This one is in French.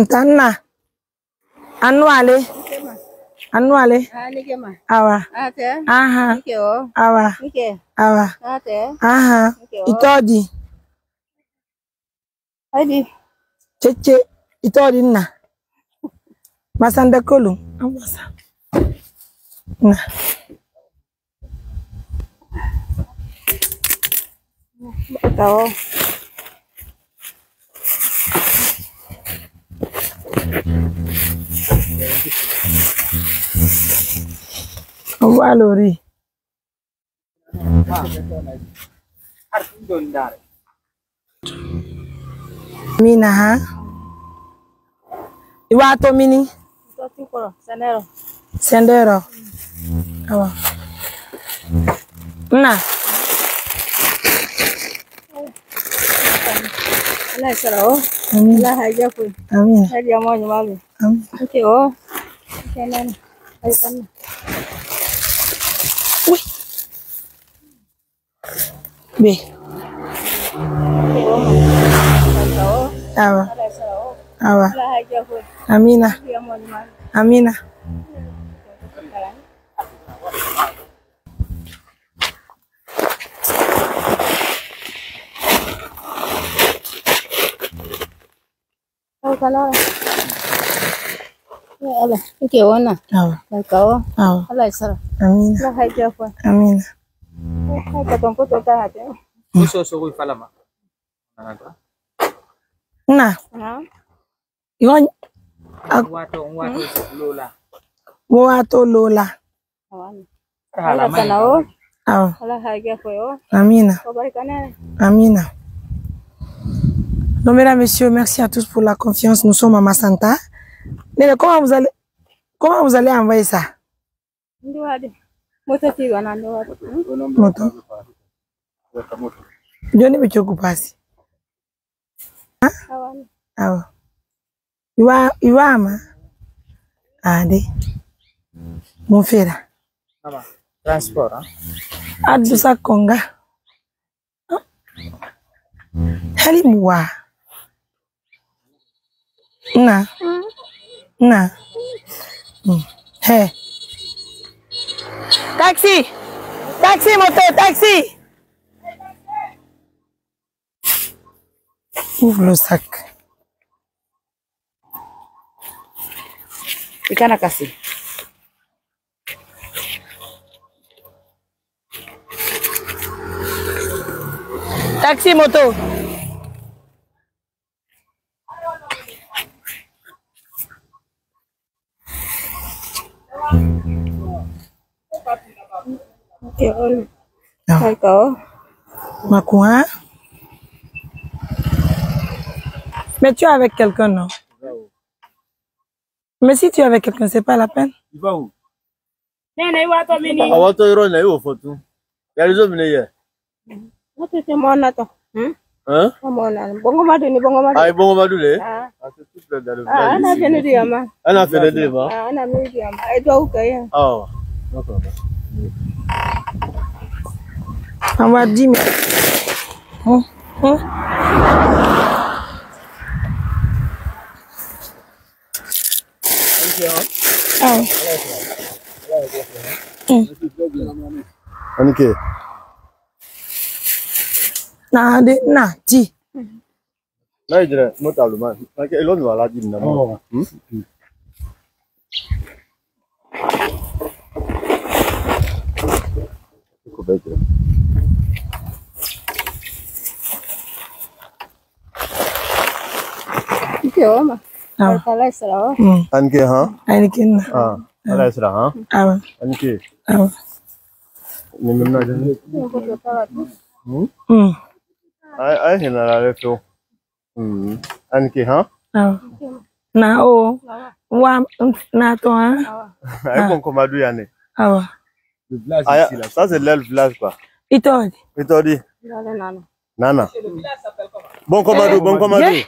Tanna. Annuale. Annuale. Awa. Aha. Awa. Awa. Aha. Itodi. Adi. Cheche. Itodi na. Masanda kolu. Amasa. Na. Tao. Walori. Mina ha. Iwato mini. Sendero. Sendero. Awa. Na. Allah sarau. Allah haja pun. Amin. Haja mau nyamalu. Amin. Okay, oh. Kenan. Ay kan. Uy. Be. Awa. Awa. Allah haja pun. Amina. Haja mau nyamalu. Amina. Kalau ya Allah, iki wana. Awa. Kau. Awa. Allah sarau. Amina. Allah haja pun. Amina. Hai katonko tota hate. So we falama. Na. Ha? Yon. Wato Lola. Wato Lola. Awan. Allah tanao. Awa. Allah haja pun. Amina. Kabarikana. Amina. Donc, mesdames, messieurs, merci à tous pour la confiance. Nous sommes à Masanta. Mais comment vous allez envoyer ça? Moto. Johnny Bichokupasi. Awan. Awa. Iwama. Ade. Mon frère. Transport, hein? Adusa Konga. Halimwa. Na. Na. Hey. Taxi. Taxi, moto, taxi. Ouvre le sac. Ikan kasih. Taxi, moto. Hai kau. Makouin. Mais tu es avec quelqu'un, non? Mais si tu es avec quelqu'un, c'est pas la peine. Il va où? Awato iro na yo foto. Yalizo mine Moto te mona to. Hein? Mona. Bongo madu ni bongo madu. Ai bongo madule? Ah. C'est tout le dans le Ah, ana fene dia ma. Ana fene dia ma. Ah, ana mi dia ma. Ai do ka ya. Ah. D'accord. On va dire. Anike. Na de na ti. Na idire motalu ma. Anike elonu wala di na mo. Ko beje. Iki o ma. Kala sarau. Anike ha? Anike na. Ah. Ala sira ha? Awa. Anike. Awa. Ni memna de. Ai hina la le to. Anike ha? Awa. Na o. Wa na to ha? Ai bon komadu ya ne. Awa. Le village ici là. Ça c'est le village quoi. Itodi. Itodi. Nana. Nana. Bon komadu, bon komadu.